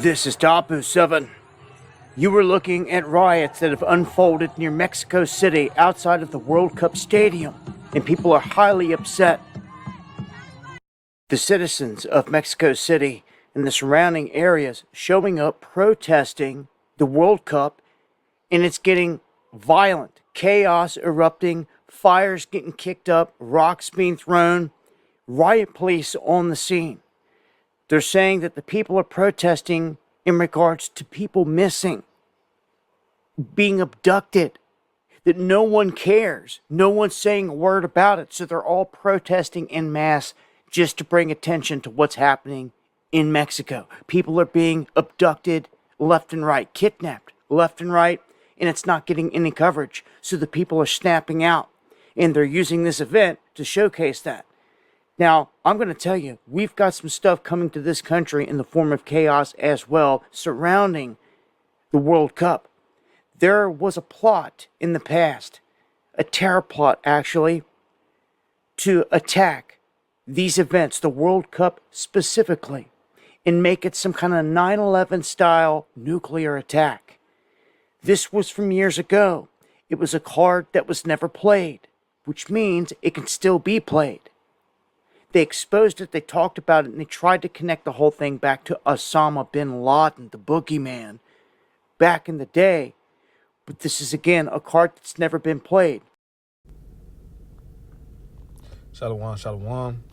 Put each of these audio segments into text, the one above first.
This is Tapu 7. You were looking at riots that have unfolded near Mexico City outside of the World Cup Stadium, and people are highly upset. The citizens of Mexico City and the surrounding areas showing up protesting the World Cup, and it's getting violent. Chaos erupting, fires getting kicked up, rocks being thrown, riot police on the scene. They're saying that the people are protesting in regards to people missing, being abducted, that no one cares. No one's saying a word about it. So they're all protesting en masse just to bring attention to what's happening in Mexico. People are being abducted left and right, kidnapped left and right, and it's not getting any coverage. So the people are snapping out, and they're using this event to showcase that. Now, I'm going to tell you, we've got some stuff coming to this country in the form of chaos as well surrounding the World Cup. There was a plot in the past, a terror plot actually, to attack these events, the World Cup specifically, and make it some kind of 9/11 style nuclear attack. This was from years ago. It was a card that was never played, which means it can still be played. They exposed it, they talked about it, and they tried to connect the whole thing back to Osama bin Laden, the boogeyman, back in the day. But this is, again, a card that's never been played. Shalom, shalom.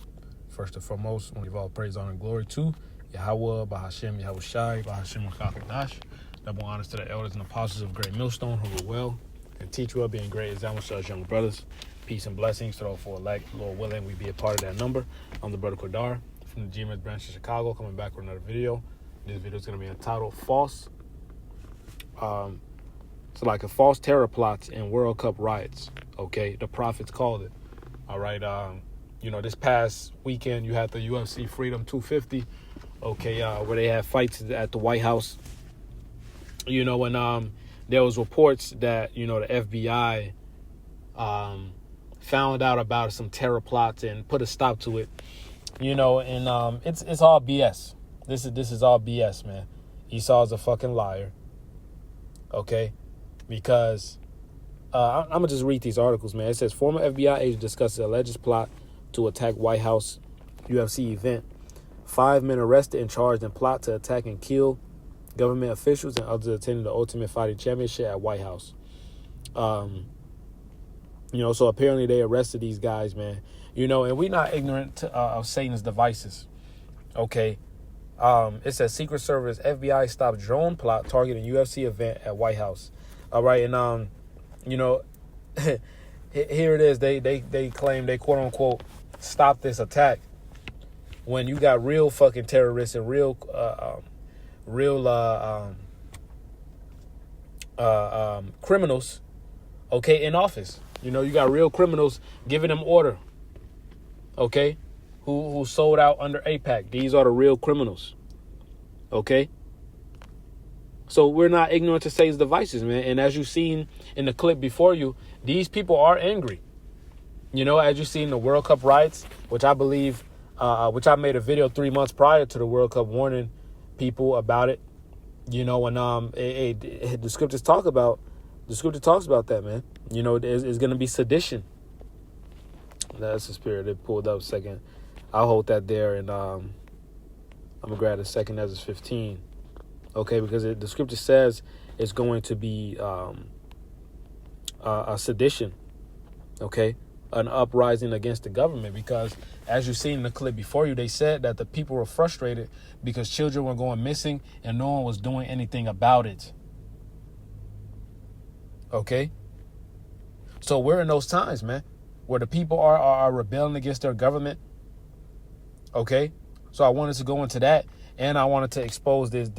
First and foremost, I want to give all praise, honor, and glory to Yahweh, Bahashem, Yahushai, Bahashem, Kakadash. Double honors to the elders and apostles of Great Millstone who were well and teach well, being great examples to us young brothers. Peace and blessings to all for elect. Lord willing, we be a part of that number. I'm the brother Kodar from the GMS branch of Chicago, coming back with another video. This video is going to be entitled False. It's like a false terror plots in World Cup riots. Okay, the prophets called it. All right. This past weekend you had the UFC Freedom 250. Okay, where they had fights at the White House. And there was reports that the FBI found out about some terror plots and put a stop to it. It's all BS. This is all BS, man. Esau's a fucking liar. Okay, because I'm gonna just read these articles, man. It says former FBI agent discusses alleged plot to attack White House UFC event. 5 men arrested and charged in plot to attack and kill government officials and others attending the Ultimate Fighting Championship at White House. So apparently they arrested these guys, man. And we're not ignorant of Satan's devices. Okay. It says Secret Service FBI stopped drone plot targeting UFC event at White House. All right. And, here it is. They claim they quote unquote stopped this attack when you got real fucking terrorists and real criminals, okay, in office. You got real criminals giving them order, okay, who sold out under AIPAC. These are the real criminals, okay? So we're not ignorant to Satan's devices, man. And as you've seen in the clip before you, these people are angry. As you see in the World Cup riots, which I believe, which I made a video 3 months prior to the World Cup warning people about it. And the scriptures talks about that, man. It's going to be sedition. That's the spirit. It pulled up a second. I'll hold that there, and I'm going to grab the second Ezra 15. Okay, because the scripture says it's going to be a sedition, okay, an uprising against the government. Because as you see in the clip before you, they said that the people were frustrated because children were going missing and no one was doing anything about it. Okay, so we're in those times, man, where the people are rebelling against their government. Okay, so I wanted to go into that, and I wanted to expose this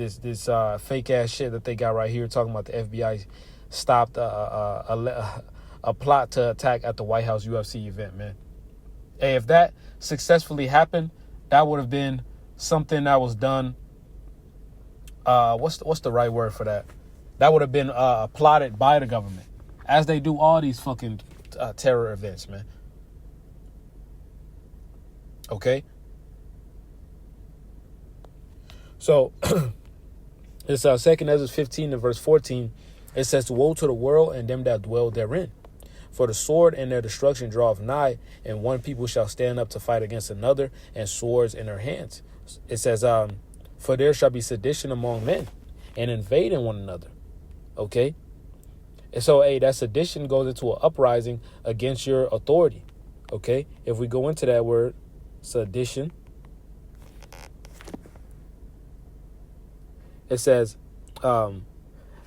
fake ass shit that they got right here, talking about the FBI stopped a plot to attack at the White House UFC event, man. Hey, if that successfully happened, that would have been something that was done. What's the right word for that? That would have been plotted by the government, as they do all these fucking terror events, man. Okay. So It's 2 Ezra 15 and verse 14. It says, woe to the world and them that dwell therein. For the sword and their destruction draweth nigh, and one people shall stand up to fight against another, and swords in their hands. It says, for there shall be sedition among men, and invading one another. Okay? And so, that sedition goes into an uprising against your authority. Okay? If we go into that word, sedition, it says,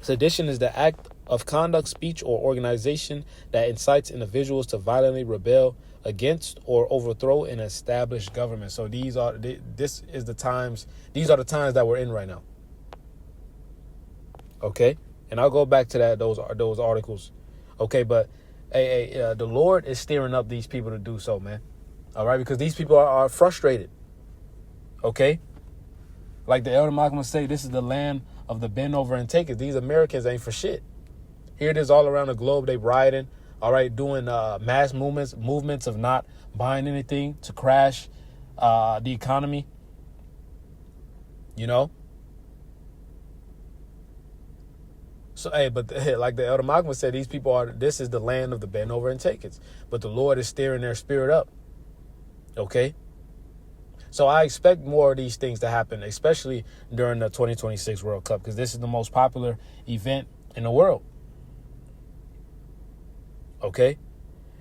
sedition is the act of conduct, speech, or organization that incites individuals to violently rebel against or overthrow an established government. So these are the times that we're in right now. Okay, and I'll go back to those articles. Okay, but the Lord is stirring up these people to do so, man. All right, because these people are frustrated. Okay, like the Elder Malcolm say, this is the land of the bend over and take it. These Americans ain't for shit. Here it is all around the globe. They rioting, all right, doing mass movements of not buying anything to crash the economy. You know? So, but like the Elder Malcolm said, these people this is the land of the bend over and take it. But the Lord is stirring their spirit up. Okay? So I expect more of these things to happen, especially during the 2026 World Cup, because this is the most popular event in the world. Okay?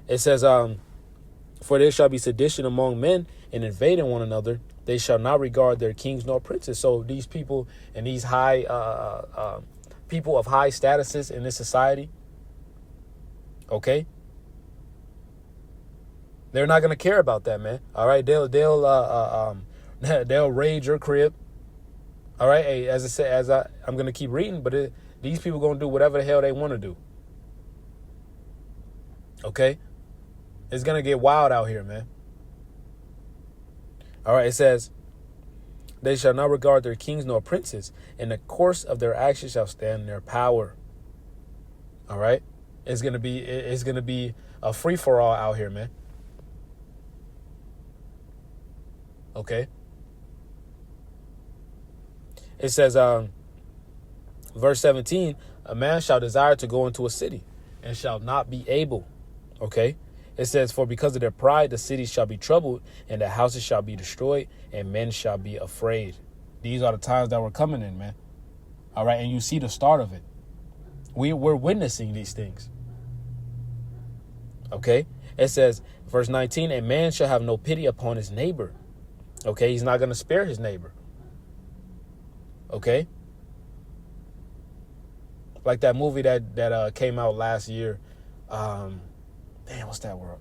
It says, for there shall be sedition among men and invading one another. They shall not regard their kings nor princes. So these people and these high people of high statuses in this society, okay, they're not gonna care about that, man. All right, they'll raid your crib. All right, hey, as I said, I'm gonna keep reading, but these people gonna do whatever the hell they want to do. Okay, it's gonna get wild out here, man. All right, it says, they shall not regard their kings nor princes, and the course of their actions shall stand in their power. All right, it's gonna be a free for all out here, man. Okay. It says, verse 17, a man shall desire to go into a city and shall not be able. Okay. It says, for because of their pride, the cities shall be troubled and the houses shall be destroyed and men shall be afraid. These are the times that we're coming in, man. All right. And you see the start of it. We're witnessing these things. Okay. It says, verse 19, a man shall have no pity upon his neighbor. Okay. He's not going to spare his neighbor. Okay. Like that movie that came out last year. Damn, what's that word?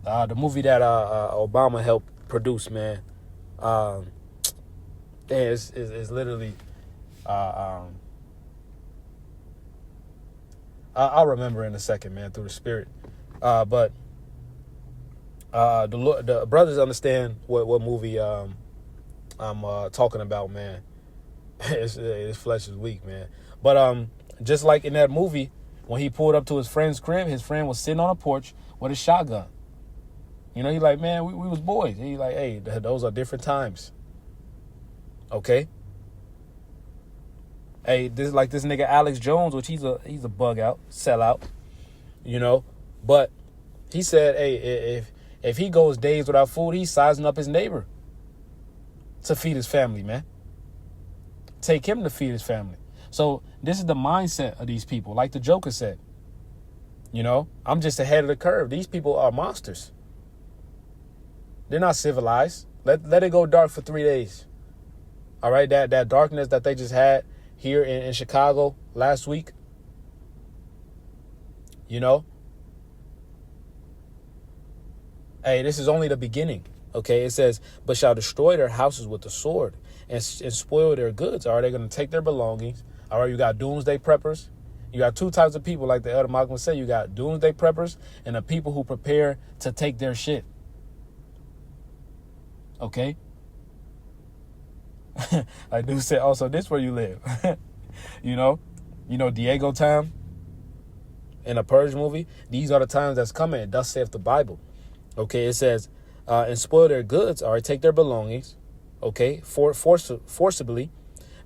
The movie that Obama helped produce, man. It's literally. I'll remember in a second, man, through the Spirit. But the brothers understand what movie I'm talking about, man. His flesh is weak, man. But just like in that movie, when he pulled up to his friend's crib, his friend was sitting on a porch with a shotgun. You know, he like, man, we was boys. He like, hey, those are different times. Okay. Hey, this nigga Alex Jones, which he's a bug out, sellout. You know, but he said, hey, if he goes days without food, he's sizing up his neighbor to feed his family, man. Take him to feed his family. So this is the mindset of these people. Like the Joker said, you know, I'm just ahead of the curve. These people are monsters. They're not civilized. Let it go dark for 3 days. All right. That darkness that they just had here in Chicago last week. You know, hey, this is only the beginning. Okay. It says, but shall destroy their houses with the sword and spoil their goods. Are they going to take their belongings? All right, you got doomsday preppers. You got two types of people, like the Elder Malcolm said. You got doomsday preppers and the people who prepare to take their shit. Okay? Like dude said, also, this where you live. You know Diego time in a Purge movie. These are the times that's coming. Thus saith the Bible. Okay, it says, and spoil their goods, or take their belongings. Okay, forcibly,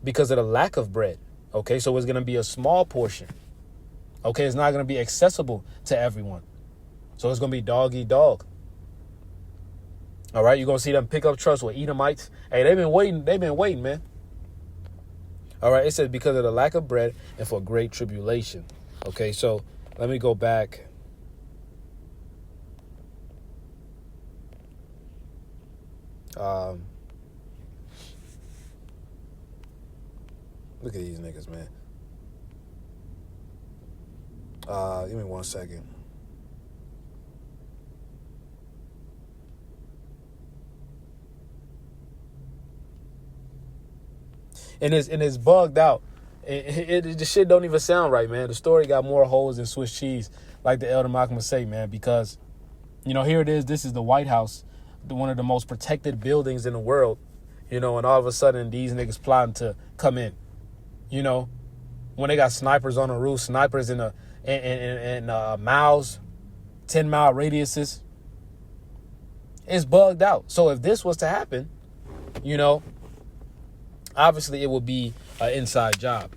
because of the lack of bread. Okay, so it's going to be a small portion. Okay, it's not going to be accessible to everyone. So it's going to be dog eat dog. All right, you're going to see them pickup trucks with Edomites. Hey, they've been waiting, man. All right, it says because of the lack of bread and for great tribulation. Okay, so let me go back. Look at these niggas, man. Give me 1 second. And it's bugged out. The shit don't even sound right, man. The story got more holes than Swiss cheese, like the Elder Malcolm would say, man. Because, here it is. This is the White House, one of the most protected buildings in the world. And all of a sudden these niggas plotting to come in. When they got snipers on the roof, snipers in miles, 10-mile radiuses. It's bugged out. So if this was to happen, obviously it would be an inside job.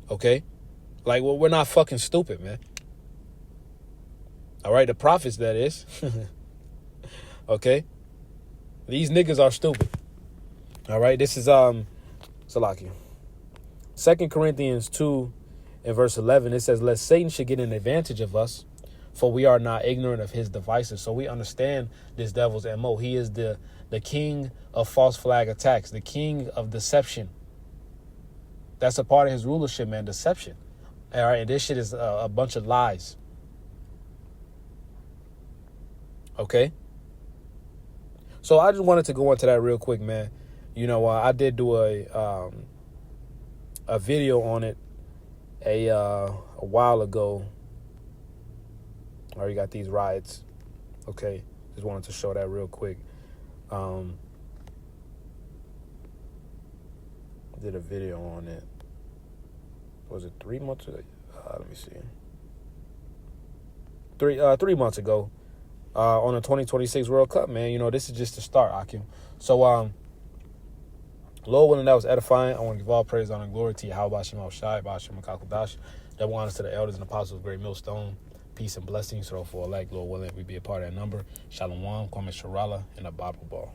Okay? Like, well, we're not fucking stupid, man. All right? The prophets, that is. Okay? These niggas are stupid. All right? This is, Salaki. 2 Corinthians 2 and verse 11, it says, lest Satan should get an advantage of us, for we are not ignorant of his devices. So we understand this devil's MO. He is the king of false flag attacks, the king of deception. That's a part of his rulership, man, deception. All right, and this shit is a bunch of lies. Okay? So I just wanted to go into that real quick, man. I did do a video on it a while ago. I already got these riots. Okay, just wanted to show that real quick. Did a video on it. Was it 3 months ago? Let me see. 3 months ago, on the 2026 World Cup, man. This is just the start, Akim. So, Lord willing, that was edifying. I want to give all praise, honor, and glory to Yahweh Bashim Shai, Bashim Kakudash. Double honors to the elders and apostles of Great Millstone. Peace and blessings. So for elect, Lord willing, we be a part of that number. Shalom, Kwame Sharala, and a Bible ball.